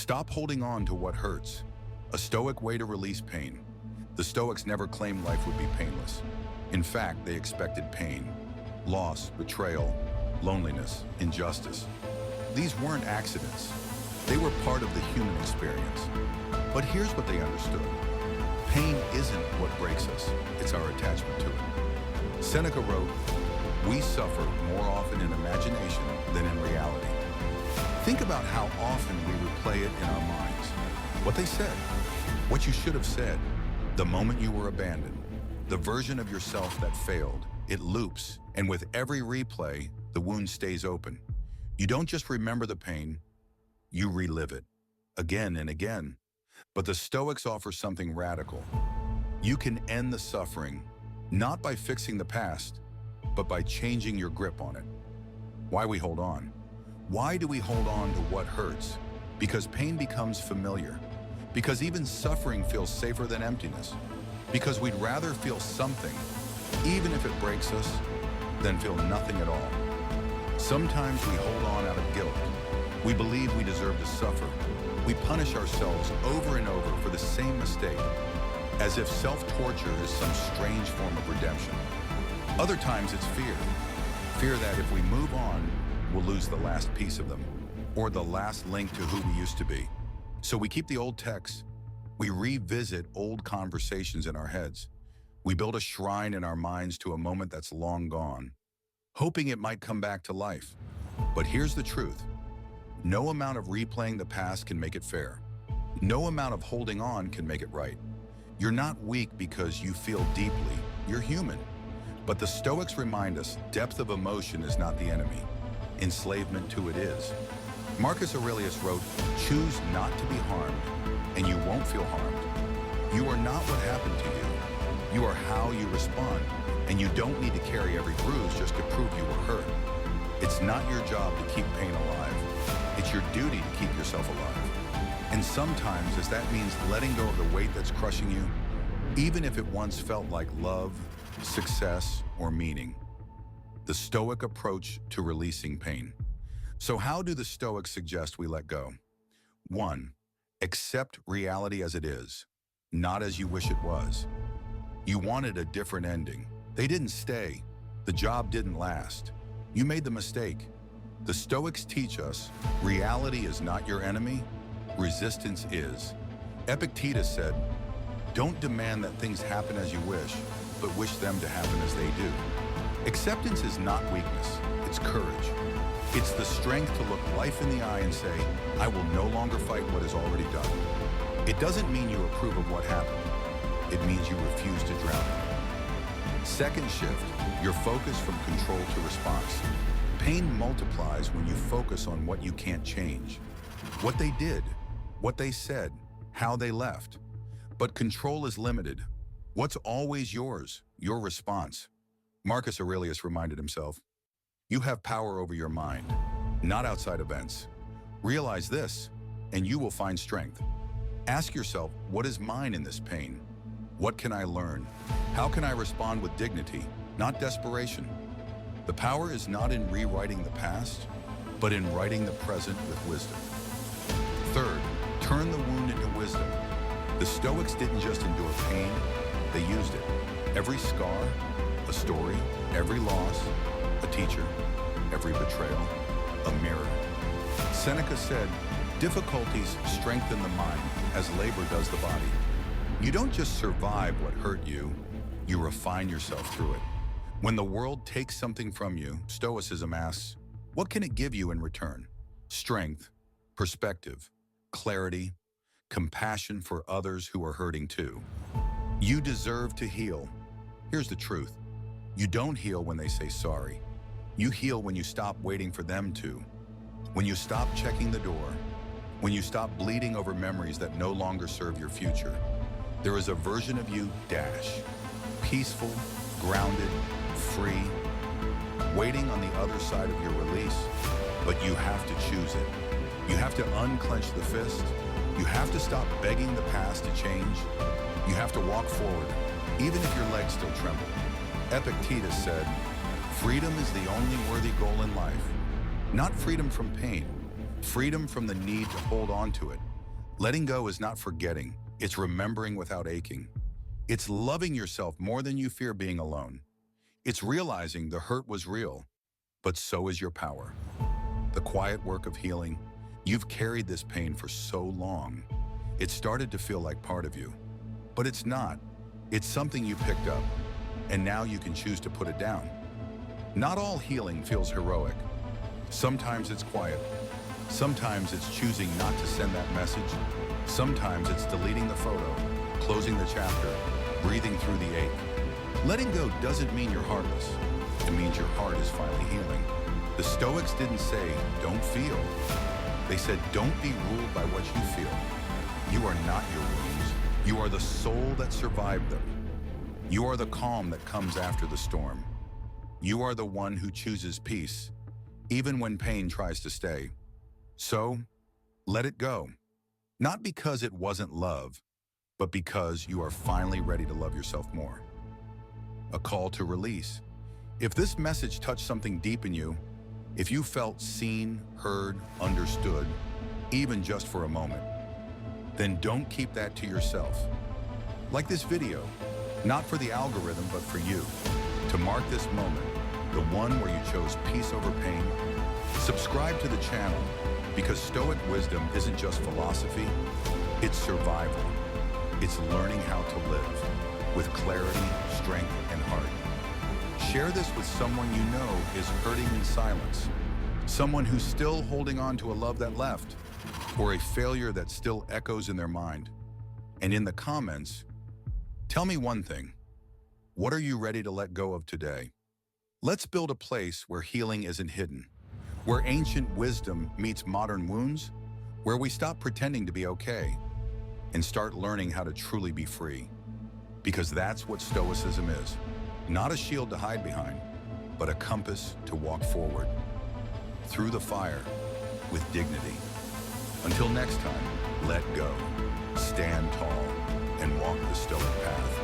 Stop holding on to what hurts. A Stoic way to release pain. The Stoics never claimed life would be painless. In fact, they expected pain, loss, betrayal, loneliness, injustice. These weren't accidents. They were part of the human experience. But here's what they understood. Pain isn't what breaks us, it's our attachment to it. Seneca wrote, "We suffer more often in imagination than in reality." Think about how often we replay it in our minds. What they said, what you should have said, the moment you were abandoned, the version of yourself that failed. It loops, and with every replay, the wound stays open. You don't just remember the pain, you relive it, again and again. But the Stoics offer something radical. You can end the suffering, not by fixing the past, but by changing your grip on it. Why we hold on? Why do we hold on to what hurts? Because pain becomes familiar. Because even suffering feels safer than emptiness. Because we'd rather feel something, even if it breaks us, than feel nothing at all. Sometimes we hold on out of guilt. We believe we deserve to suffer. We punish ourselves over and over for the same mistake, as if self-torture is some strange form of redemption. Other times it's fear. Fear that if we move on, we'll lose the last piece of them, or the last link to who we used to be. So we keep the old texts. We revisit old conversations in our heads. We build a shrine in our minds to a moment that's long gone, hoping it might come back to life. But here's the truth. No amount of replaying the past can make it fair. No amount of holding on can make it right. You're not weak because you feel deeply. You're human. But the Stoics remind us depth of emotion is not the enemy. Enslavement to it is. Marcus Aurelius wrote, "Choose not to be harmed, and you won't feel harmed. You are not what happened to you. You are how you respond, and you don't need to carry every bruise just to prove you were hurt. It's not your job to keep pain alive. It's your duty to keep yourself alive." And sometimes, as that means letting go of the weight that's crushing you, even if it once felt like love, success, or meaning. The Stoic approach to releasing pain. So how do the Stoics suggest we let go? 1. Accept reality as it is, not as you wish it was. You wanted a different ending. They didn't stay. The job didn't last. You made the mistake. The Stoics teach us reality is not your enemy, resistance is. Epictetus said, "Don't demand that things happen as you wish, but wish them to happen as they do." Acceptance is not weakness, it's courage. It's the strength to look life in the eye and say, "I will no longer fight what is already done." It doesn't mean you approve of what happened. It means you refuse to drown in it. Second shift, your focus from control to response. Pain multiplies when you focus on what you can't change. What they did, what they said, how they left. But control is limited. What's always yours? Your response. Marcus Aurelius reminded himself, "You have power over your mind, not outside events. Realize this, and you will find strength." Ask yourself, what is mine in this pain? What can I learn? How can I respond with dignity, not desperation? The power is not in rewriting the past, but in writing the present with wisdom. Third, turn the wound into wisdom. The Stoics didn't just endure pain, they used it. Every scar, a story, every loss, a teacher, every betrayal, a mirror. Seneca said, "Difficulties strengthen the mind as labor does the body." You don't just survive what hurt you, you refine yourself through it. When the world takes something from you, Stoicism asks, what can it give you in return? Strength, perspective, clarity, compassion for others who are hurting too. You deserve to heal. Here's the truth. You don't heal when they say sorry. You heal when you stop waiting for them to. When you stop checking the door. When you stop bleeding over memories that no longer serve your future. There is a version of you, peaceful, grounded, free, waiting on the other side of your release, but you have to choose it. You have to unclench the fist. You have to stop begging the past to change. You have to walk forward, even if your legs still tremble. Epictetus said, "Freedom is the only worthy goal in life. Not freedom from pain, freedom from the need to hold on to it, Letting go is not forgetting, it's remembering without aching. It's loving yourself more than you fear being alone. It's realizing the hurt was real, but so is your power. The quiet work of healing. You've carried this pain for so long. It started to feel like part of you. But it's not. It's something you picked up, and now you can choose to put it down. Not all healing feels heroic. Sometimes it's quiet. Sometimes it's choosing not to send that message. Sometimes it's deleting the photo, closing the chapter, breathing through the ache. Letting go doesn't mean you're heartless. It means your heart is finally healing. The Stoics didn't say, don't feel. They said, don't be ruled by what you feel. You are not your wounds. You are the soul that survived them. You are the calm that comes after the storm. You are the one who chooses peace, even when pain tries to stay. So, let it go. Not because it wasn't love, but because you are finally ready to love yourself more. A call to release. If this message touched something deep in you, if you felt seen, heard, understood, even just for a moment, then don't keep that to yourself. Like this video, not for the algorithm, but for you, to mark this moment, the one where you chose peace over pain. Subscribe to the channel, because Stoic wisdom isn't just philosophy, it's survival. It's learning how to live with clarity, strength, and heart. Share this with someone you know is hurting in silence, someone who's still holding on to a love that left, or a failure that still echoes in their mind. And in the comments, tell me one thing. What are you ready to let go of today? Let's build a place where healing isn't hidden, where ancient wisdom meets modern wounds, where we stop pretending to be okay and start learning how to truly be free. Because that's what Stoicism is. Not a shield to hide behind, but a compass to walk forward, through the fire, with dignity. Until next time, let go, stand tall, and walk the Stoic path.